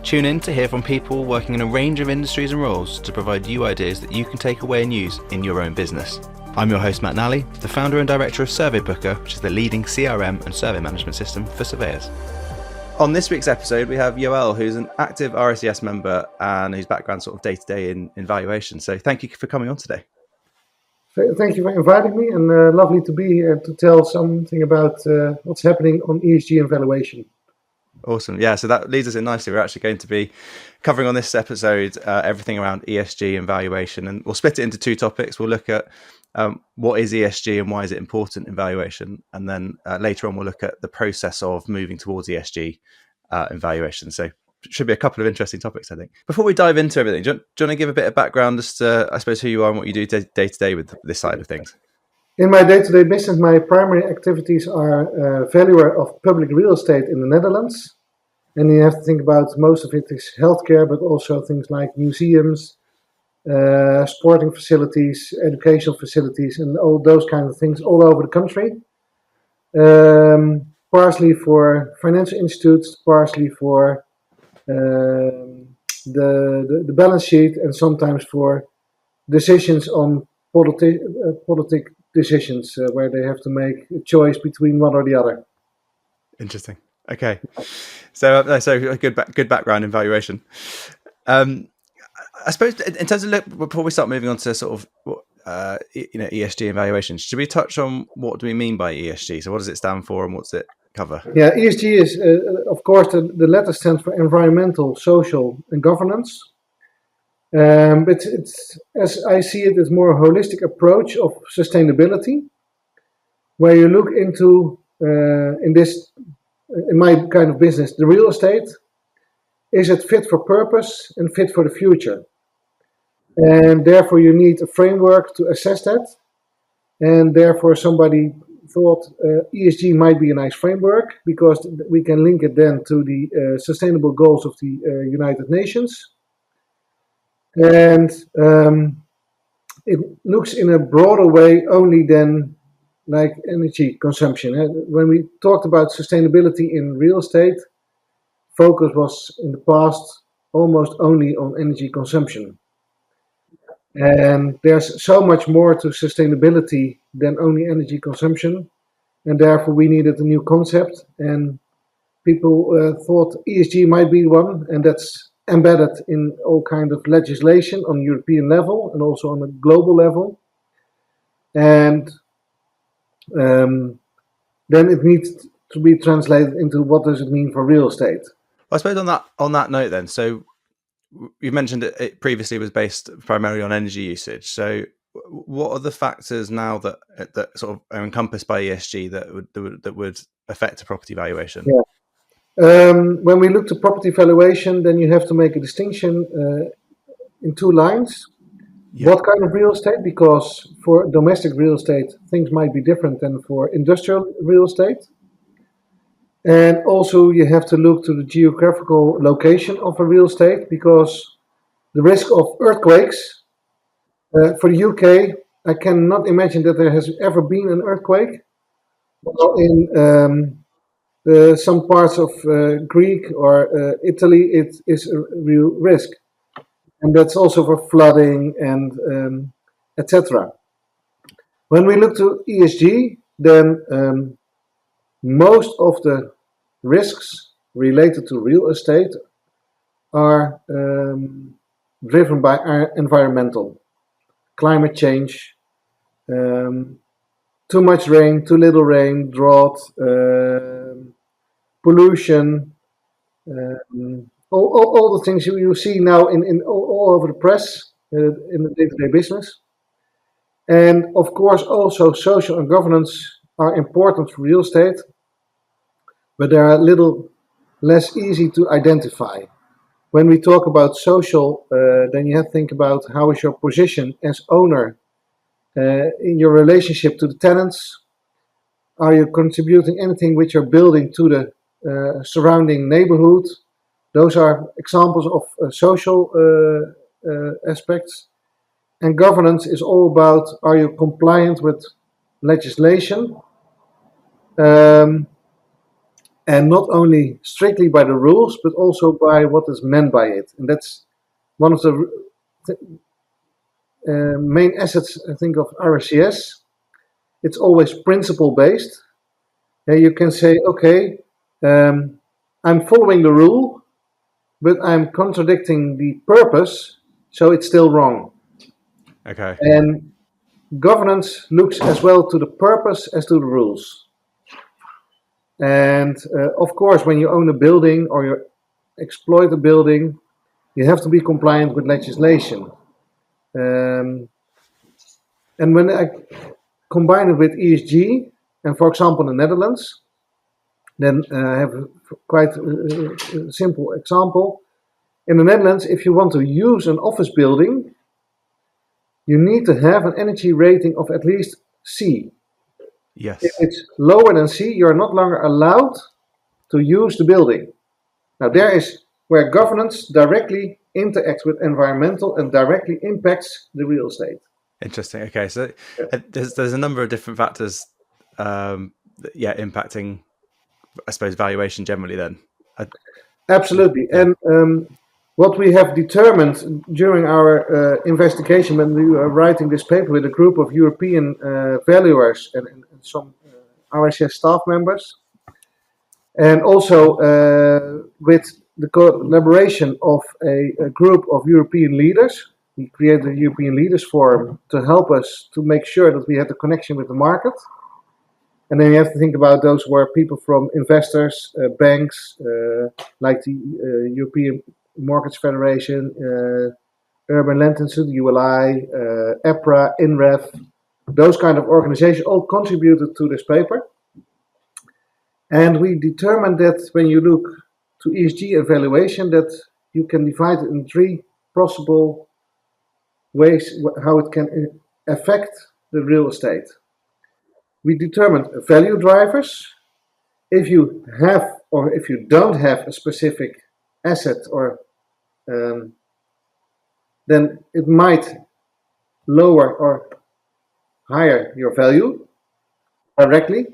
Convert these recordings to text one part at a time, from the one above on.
Tune in to hear from people working in a range of industries and roles to provide you ideas that you can take away and use in your own business. I'm your host, Matt Nally, the founder and director of Survey Booker, which is the leading CRM and survey management system for surveyors. On this week's episode, we have Yoel, who's an active RSES member and whose background sort of day-to-day in valuation. So thank you for coming on today. Thank you for inviting me, and lovely to be here to tell something about what's happening on ESG and valuation. Awesome. Yeah, so that leads us in nicely. We're actually going to be covering on this episode everything around ESG and valuation, and we'll split it into two topics. We'll look at what is ESG and why is it important in valuation, and then later on we'll look at the process of moving towards ESG in valuation. So it should be a couple of interesting topics, I think. Before we dive into everything, do you want to give a bit of background as to, I suppose, who you are and what you do day to day with this side of things? In my day-to-day business, my primary activities are valuer of public real estate in the Netherlands. And you have to think about most of it is healthcare, but also things like museums, sporting facilities, educational facilities, and all those kind of things all over the country. Partially for financial institutes, partially for the balance sheet, and sometimes for decisions on politic decisions where they have to make a choice between one or the other. Interesting. Okay, so a good background in valuation. I suppose in terms of before we start moving on to sort of ESG and valuation, should we touch on what do we mean by ESG? So what does it stand for and what's it cover? Yeah, ESG is of course the letter stands for environmental, social, and governance. But it's, as I see it, it's more a holistic approach of sustainability, where you look into in my kind of business, the real estate, is it fit for purpose and fit for the future? And therefore you need a framework to assess that. And therefore somebody thought ESG might be a nice framework because we can link it then to the sustainable goals of the United Nations. And it looks in a broader way only than like energy consumption. When we talked about sustainability in real estate, focus was in the past almost only on energy consumption. And there's so much more to sustainability than only energy consumption. And therefore we needed a new concept. And people thought ESG might be one, and that's embedded in all kind of legislation on European level and also on a global level. And then it needs to be translated into what does it mean for real estate. I suppose on that note then, so you mentioned it previously was based primarily on energy usage. So what are the factors now that sort of are encompassed by ESG that would affect a property valuation? Yeah. When we look to property valuation, then you have to make a distinction in two lines. Yeah. What kind of real estate? Because for domestic real estate, things might be different than for industrial real estate. And also you have to look to the geographical location of a real estate, because the risk of earthquakes, for the UK, I cannot imagine that there has ever been an earthquake. Well, in some parts of Greek or Italy, it is a real risk. And that's also for flooding and etc. When we look to ESG, then most of the risks related to real estate are driven by our environmental, climate change, too much rain, too little rain, drought, pollution, all the things you see now in all over the press in the day-to-day business. And of course also social and governance are important for real estate, but they are a little less easy to identify. When we talk about social, then you have to think about how is your position as owner in your relationship to the tenants. Are you contributing anything with your building to the surrounding neighborhood? Those are examples of social aspects. And governance is all about, are you compliant with legislation? and not only strictly by the rules, but also by what is meant by it. And that's one of the main assets, I think, of RCS. It's always principle based. And you can say, okay, I'm following the rule, but I'm contradicting the purpose, so it's still wrong. Okay. And governance looks as well to the purpose as to the rules. And of course, when you own a building or you exploit a building, you have to be compliant with legislation. And when I combine it with ESG, and for example, in the Netherlands, then I have a quite simple example. In the Netherlands, if you want to use an office building, you need to have an energy rating of at least C. Yes. If it's lower than C, you're not longer allowed to use the building. Now, there is where governance directly interacts with environmental and directly impacts the real estate. Interesting. Okay, so there's a number of different factors, impacting, I suppose, valuation generally. Then, Absolutely, yeah. And what we have determined during our investigation when we were writing this paper with a group of European valuers and some RSS staff members, and also with the collaboration of a group of European leaders. We created a European Leaders Forum to help us to make sure that we had the connection with the market. And then you have to think about those were people from investors, banks, like the European Mortgage Federation, Urban Land Institute, ULI, EPRA, INREF. Those kind of organizations all contributed to this paper. And we determined that when you look to ESG evaluation, that you can divide it in three possible ways how it can affect the real estate. We determined value drivers. If you have or if you don't have a specific asset, or then it might lower or higher your value directly.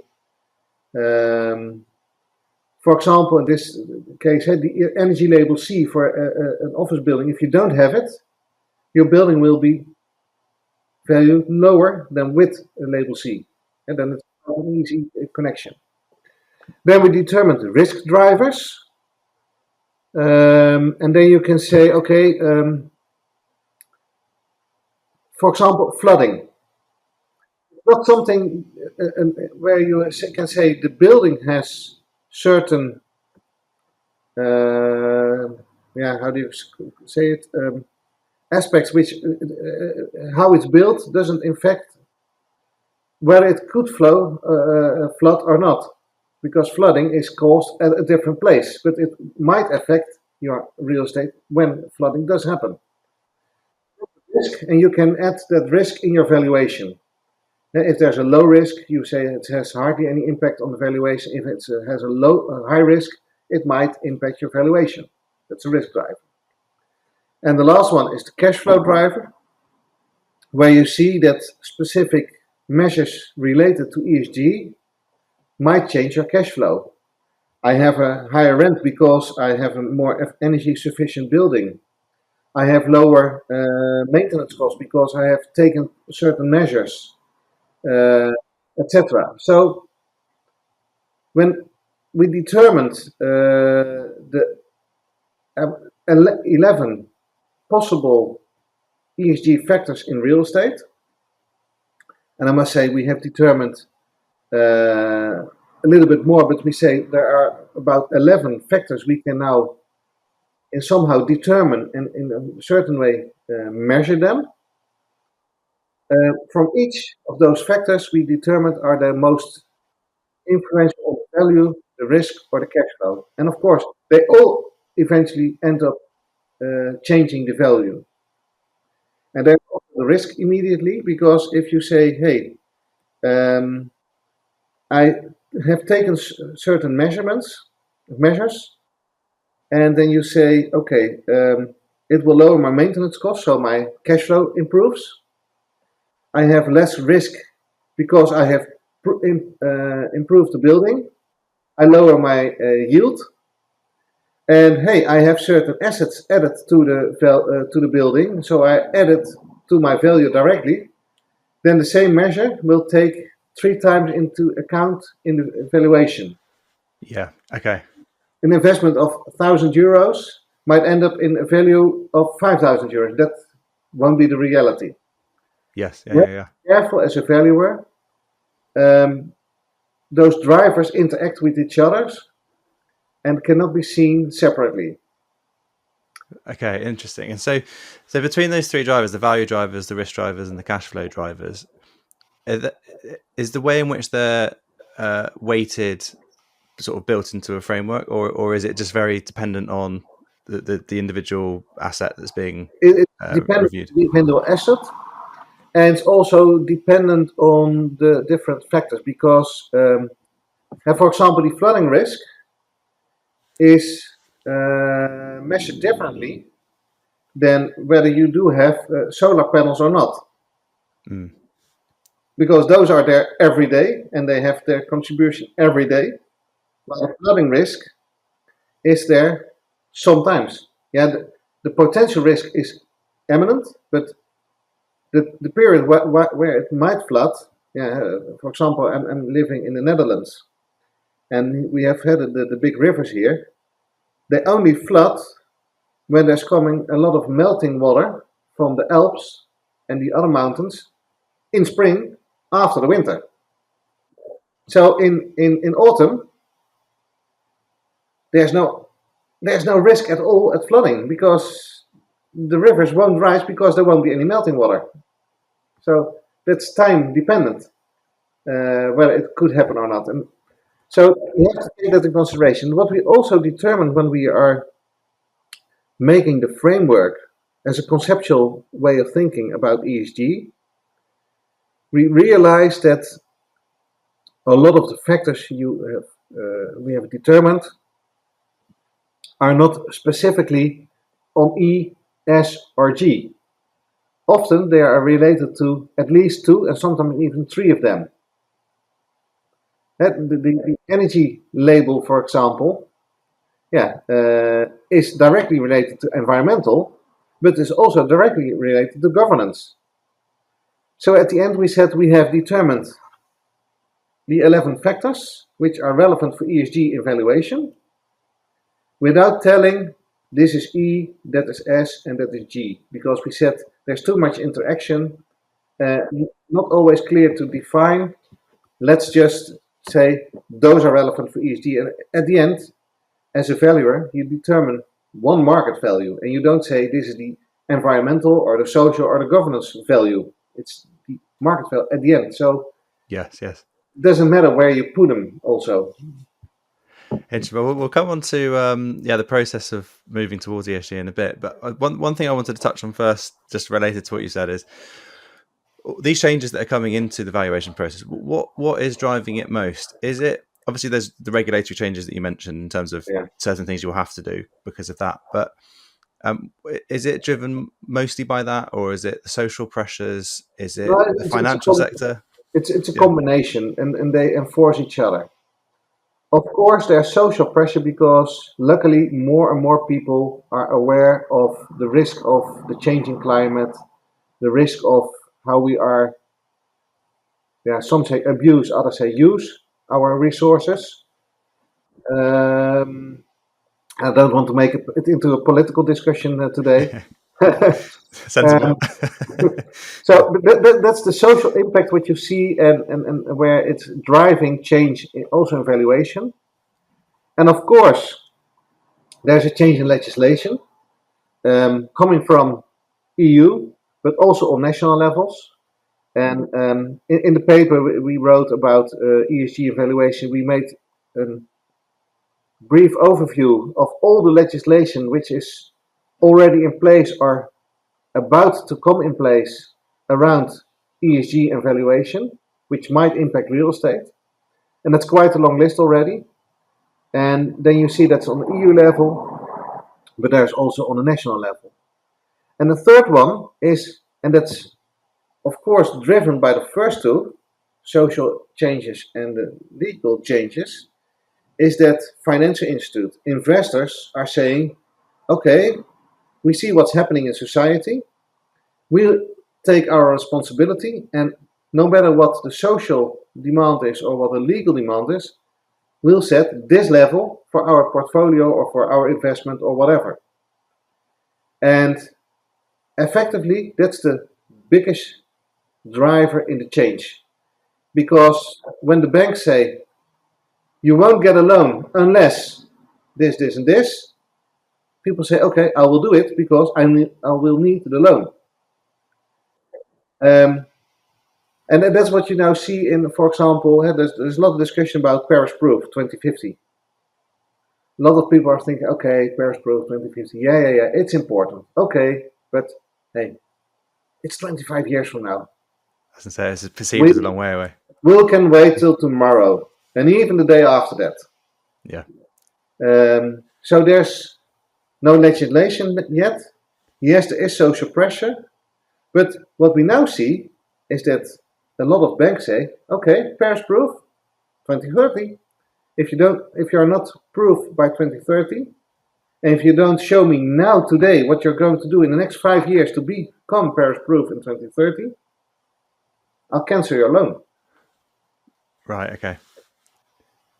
For example, in this case, the energy label C for an office building, if you don't have it, your building will be valued lower than with a label C. And then it's an easy connection. Then we determined the risk drivers. And then you can say, okay, for example, flooding. Not something where you can say the building has certain, how do you say it, aspects which, how it's built doesn't affect whether it could flood or not. Because flooding is caused at a different place, but it might affect your real estate when flooding does happen. Risk, and you can add that risk in your valuation. If there's a low risk, you say it has hardly any impact on the valuation. If it has a high risk, it might impact your valuation. That's a risk driver. And the last one is the cash flow driver, where you see that specific measures related to ESG might change your cash flow. I have a higher rent because I have a more energy sufficient building. I have lower maintenance costs because I have taken certain measures, etc. So when we determined the 11 possible ESG factors in real estate, and I must say we have determined a little bit more, but we say there are about 11 factors we can now somehow determine and in a certain way measure them. From each of those factors we determined are the most influential on the value, the risk, or the cash flow. And of course, they all eventually end up changing the value. And then the risk immediately, because if you say, hey, I have taken certain measures, and then you say, okay, it will lower my maintenance costs, so my cash flow improves. I have less risk because I have improved the building. I lower my yield, and hey, I have certain assets added to the building, so I add it to my value directly. Then the same measure will take 3 times into account in the valuation. Yeah. Okay. An investment of €1,000 might end up in a value of €5,000. That won't be the reality. Yes. Yeah. You have Yeah. to be careful as a valuer. Those drivers interact with each other and cannot be seen separately. Okay. Interesting. And so between those three drivers, the value drivers, the risk drivers, and the cash flow drivers, is the way in which they're weighted sort of built into a framework, or is it just very dependent on the individual asset that's being It depends reviewed? on the individual asset, and it's also dependent on the different factors because, for example, the flooding risk is measured differently than whether you do have solar panels or not. Mm. Because those are there every day and they have their contribution every day. While the flooding risk is there sometimes. Yeah, the potential risk is imminent, but the period where it might flood, yeah, for example, I'm living in the Netherlands and we have had the big rivers here. They only flood when there's coming a lot of melting water from the Alps and the other mountains in spring after the winter. So in autumn, there's no risk at all at flooding because the rivers won't rise because there won't be any melting water. So that's time dependent whether it could happen or not. And so you have to take that in consideration. What we also determine when we are making the framework as a conceptual way of thinking about ESG, we realize that a lot of the factors we have determined are not specifically on E, S, or G. Often they are related to at least 2 and sometimes even 3 of them. The energy label, for example, is directly related to environmental, but is also directly related to governance. So at the end we said we have determined the 11 factors which are relevant for ESG evaluation without telling this is E, that is S, and that is G, because we said there's too much interaction, not always clear to define. Let's just say those are relevant for ESG. And at the end, as a valuer, you determine one market value, and you don't say this is the environmental or the social or the governance value. It's the market value at the end. So Yes. Yes. it doesn't matter where you put them also. Interesting. Well, we'll come on to the process of moving towards ESG in a bit. But one thing I wanted to touch on first, just related to what you said, is these changes that are coming into the valuation process. What is driving it most? Is it obviously there's the regulatory changes that you mentioned in terms of certain things you'll have to do because of that, but is it driven mostly by that, or is it the social pressures? Is it the financial sector? It's a combination, and they enforce each other. Of course, there's social pressure because luckily more and more people are aware of the risk of the changing climate, the risk of how we are, some say abuse, others say use our resources. I don't want to make it into a political discussion today. Sensible. So that's the social impact what you see and where it's driving change also in valuation. And of course, there's a change in legislation coming from EU, but also on national levels. And in the paper we wrote about ESG evaluation, we made a brief overview of all the legislation which is already in place or about to come in place around ESG evaluation, which might impact real estate. And that's quite a long list already. And then you see that's on the EU level, but there's also on the national level. And the third one is, and that's of course driven by the first two, social changes and the legal changes, is that financial institute investors are saying, okay, we see what's happening in society. We'll take our responsibility, and no matter what the social demand is or what the legal demand is, we'll set this level for our portfolio or for our investment or whatever. And effectively, that's the biggest driver in the change. Because when the banks say, you won't get a loan unless this, this, and this, people say, okay, I will do it because I will need the loan. And that's what you now see in, for example, there's a lot of discussion about Paris Proof 2050. A lot of people are thinking, okay, Paris Proof 2050, yeah, it's important. Okay, but hey, it's 25 years from now. As I say, it's perceived as a long way away. We can wait till tomorrow, and even the day after that. Yeah. So there's no legislation yet. Yes, there is social pressure, but what we now see is that a lot of banks say, okay, Paris Proof 2030. If you are not proof by 2030, and if you don't show me now today what you're going to do in the next 5 years to become Paris Proof in 2030, I'll cancel your loan. Right. Okay.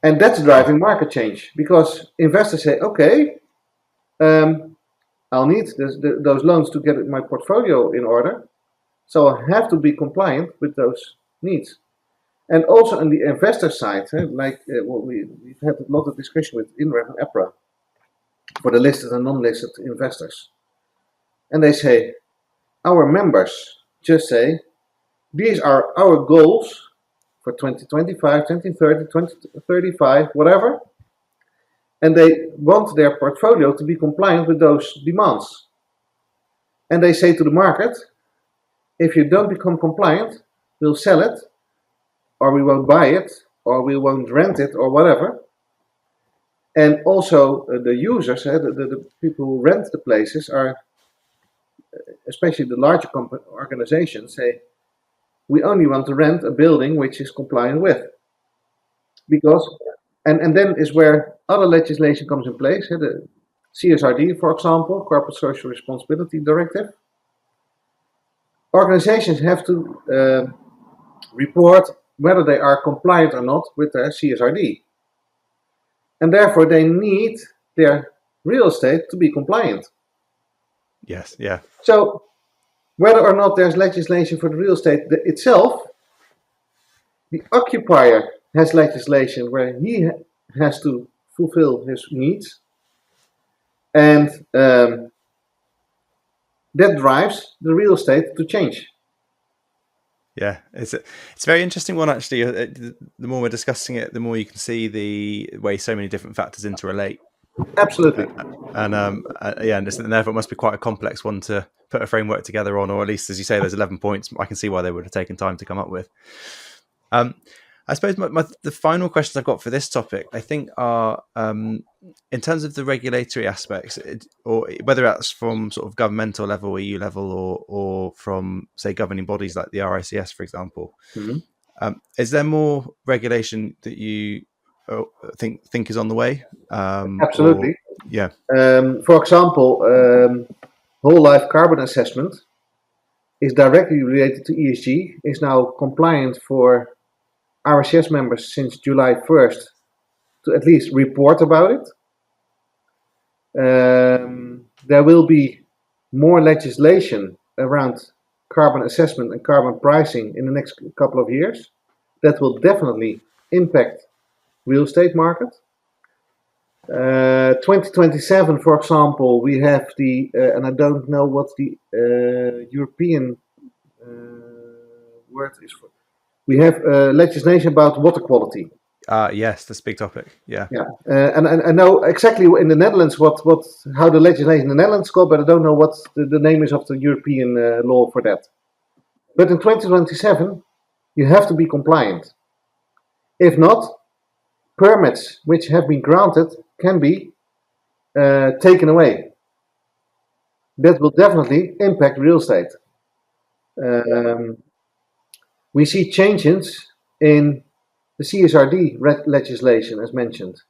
And that's driving market change because investors say, okay, I'll need those loans to get my portfolio in order, so I have to be compliant with those needs. And also on the investor side, we've had a lot of discussion with INREV and EPRA for the listed and non-listed investors. And they say, our members just say, these are our goals for 2025, 2030, 2035, whatever. And they want their portfolio to be compliant with those demands. And they say to the market, if you don't become compliant, we'll sell it, or we won't buy it, or we won't rent it, or whatever. And also the users, the people who rent the places are, especially the larger organizations, say, we only want to rent a building which is compliant with. Because, and then is where other legislation comes in place, the CSRD, for example, Corporate Social Responsibility Directive. Organizations have to report whether they are compliant or not with their CSRD. And therefore they need their real estate to be compliant. Yes, yeah. So whether or not there's legislation for the real estate itself, the occupier has legislation where he has to fulfill his needs. And that drives the real estate to change. Yeah, it's a very interesting one actually. The more we're discussing it, the more you can see the way so many different factors interrelate. Absolutely. And therefore it must be quite a complex one to put a framework together on, or at least, as you say, there's 11 points. I can see why they would have taken time to come up with. I suppose the final questions I've got for this topic, I think, are in terms of the regulatory aspects, or whether that's from sort of governmental level, EU level, or from, say, governing bodies like the RICS, for example. Mm-hmm. Is there more regulation that you think is on the way? Absolutely. Yeah. For example, whole life carbon assessment is directly related to ESG, is now compliant for RCS members since July 1st to at least report about it. There will be more legislation around carbon assessment and carbon pricing in the next couple of years. That will definitely impact real estate market. 2027, for example, we have and I don't know what the European word is for. We have legislation about water quality. Yes, that's a big topic. Yeah. Yeah, and I know exactly in the Netherlands how the legislation in the Netherlands is called, but I don't know what the name is of the European law for that. But in 2027, you have to be compliant. If not, permits which have been granted can be taken away. That will definitely impact real estate. We see changes in the CSRD legislation, as mentioned.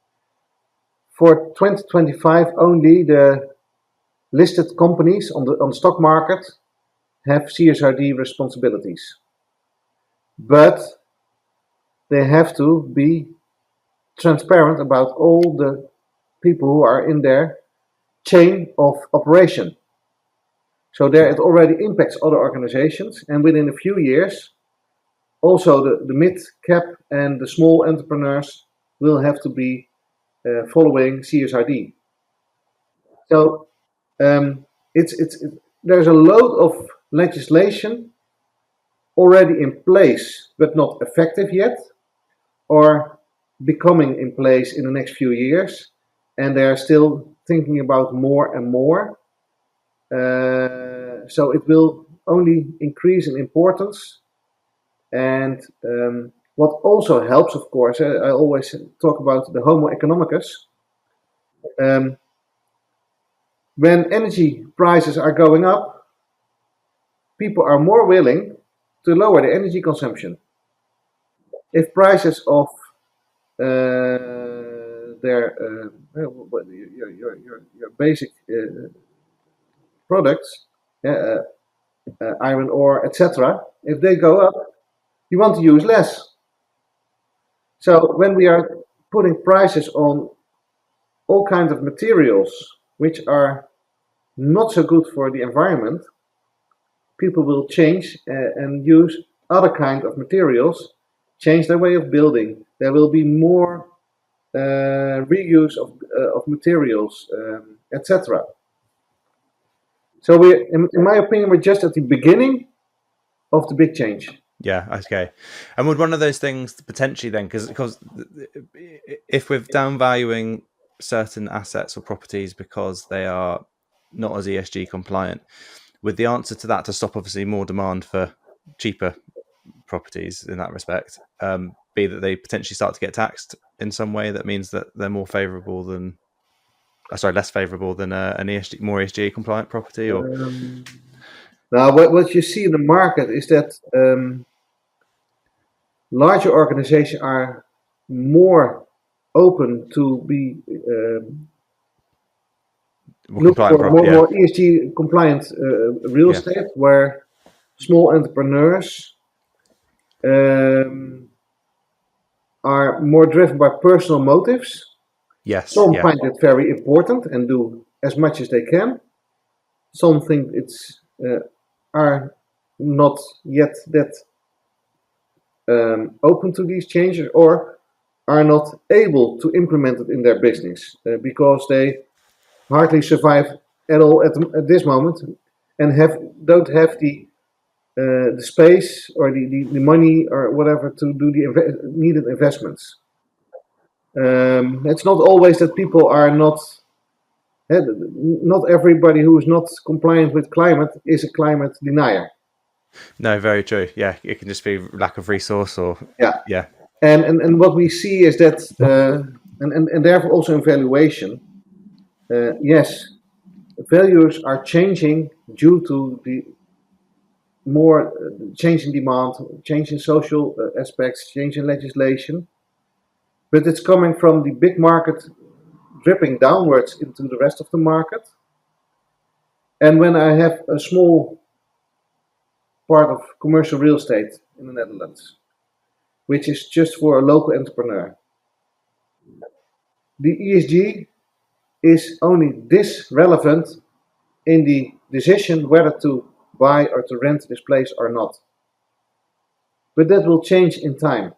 for 2025 only the listed companies on the stock market have CSRD responsibilities, but they have to be transparent about all the people who are in their chain of operation. So there it already impacts other organizations, and within a few years, also the mid-cap and the small entrepreneurs will have to be following CSRD. So there's a load of legislation already in place, but not effective yet, or becoming in place in the next few years, and they're still thinking about more and more. So it will only increase in importance. And what also helps, of course, I always talk about the Homo economicus. When energy prices are going up, people are more willing to lower the energy consumption. If prices of your basic products, iron ore, etc., if they go up, you want to use less. So when we are putting prices on all kinds of materials which are not so good for the environment, people will change and use other kind of materials, change their way of building. There will be more reuse of materials, etc. So in my opinion, we're just at the beginning of the big change. Yeah, okay. And would one of those things potentially then, because if we're downvaluing certain assets or properties because they are not as ESG compliant, would the answer to that, to stop obviously more demand for cheaper properties in that respect, be that they potentially start to get taxed in some way that means that they're more favourable than, less favourable than an more ESG compliant property? Or now, what you see in the market is that larger organizations are more open to be look for more ESG compliant real estate, where small entrepreneurs are more driven by personal motives. Some find it very important and do as much as they can. Some think it's are not yet that open to these changes, or are not able to implement it in their business because they hardly survive at all at this moment, and don't have the space or the money or whatever to do the needed investments. It's not always that people are not everybody who is not compliant with climate is a climate denier. No, very true. Yeah, it can just be lack of resource or yeah. And what we see is that and therefore also in valuation, yes, values are changing due to the more change in demand, change in social aspects, change in legislation, but it's coming from the big market dripping downwards into the rest of the market. And when I have a small part of commercial real estate in the Netherlands, which is just for a local entrepreneur, the ESG is only this relevant in the decision whether to buy or to rent this place or not. But that will change in time.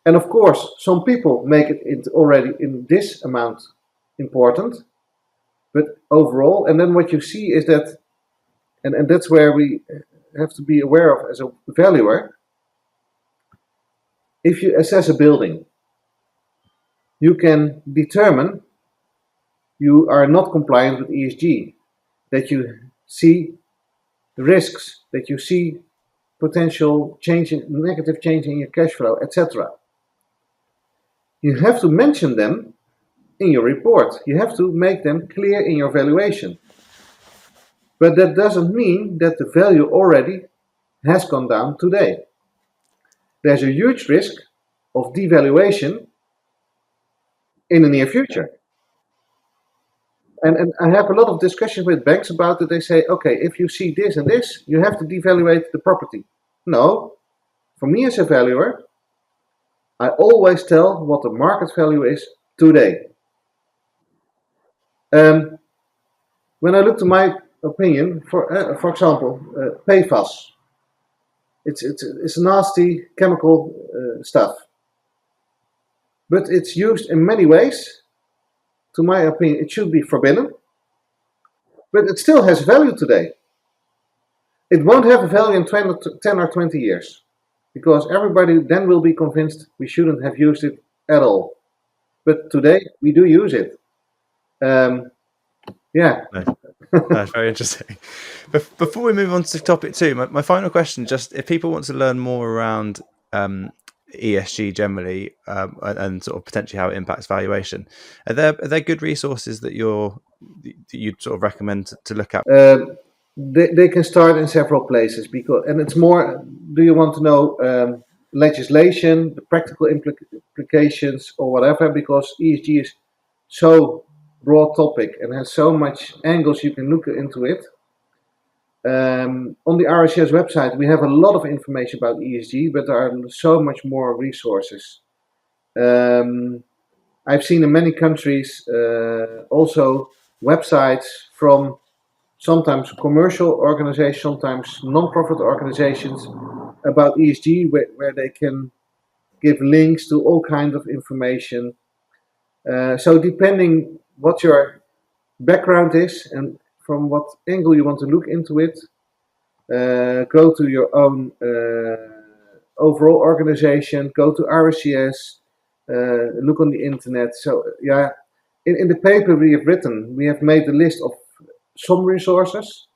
And of course, some people make it already in this amount important, but overall, and then what you see is that, and that's where we have to be aware of as a valuer. If you assess a building, you can determine you are not compliant with ESG, that you see risks, that you see potential negative change in your cash flow, etc. You have to mention them in your report. You have to make them clear in your valuation. But that doesn't mean that the value already has gone down today. There's a huge risk of devaluation in the near future. And I have a lot of discussions with banks about it. They say, okay, if you see this and this, you have to devaluate the property. No, for me as a valuer, I always tell what the market value is today. When I look to my opinion, for example, PFAS, it's a nasty chemical stuff, but it's used in many ways. To my opinion, it should be forbidden, but it still has value today. It won't have a value in 10 or 20 years, because everybody then will be convinced we shouldn't have used it at all. But today, we do use it. Yeah. That's very interesting. But before we move on to topic 2, my final question, just if people want to learn more around ESG generally and sort of potentially how it impacts valuation, are there good resources that you'd sort of recommend to look at? They can start in several places, and it's more, do you want to know legislation, the practical implications or whatever, because ESG is so broad topic and has so much angles you can look into it. On the RSCS website, we have a lot of information about ESG, but there are so much more resources. I've seen in many countries also websites from sometimes commercial organizations, sometimes non-profit organizations about ESG, where they can give links to all kinds of information. So depending what your background is and from what angle you want to look into it, go to your own overall organization, go to RSCS, look on the internet. So yeah, in the paper we have written, we have made a list of some resources,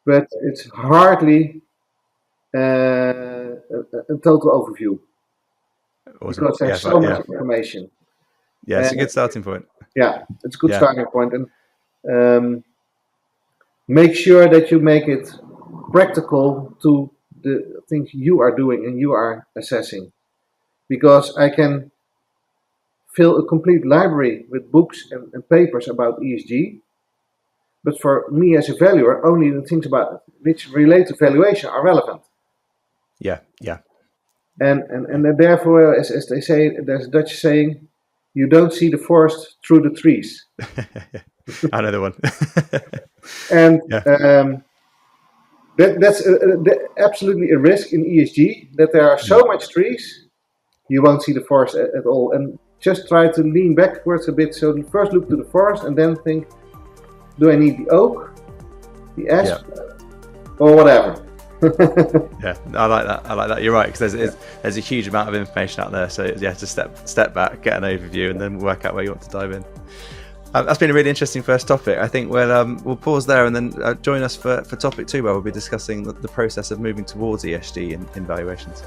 but it's hardly a total overview. Awesome. Because there's so much information. Yeah, it's a good starting point. Yeah, it's a good starting point. And make sure that you make it practical to the things you are doing and you are assessing. Because I can fill a complete library with books and papers about ESG, but for me as a valuer, only the things about which relate to valuation are relevant. Yeah. And therefore, as they say, there's a Dutch saying, you don't see the forest through the trees. I know the one. And that's absolutely a risk in ESG, that there are so much trees, you won't see the forest at all. And just try to lean backwards a bit. So first look to the forest and then think, do I need the oak, the asp, or whatever? Yeah, I like that. You're right, because there's a huge amount of information out there. So yeah, just step back, get an overview, and then work out where you want to dive in. That's been a really interesting first topic. I think we'll pause there and then join us for topic 2, where we'll be discussing the process of moving towards ESG in valuations.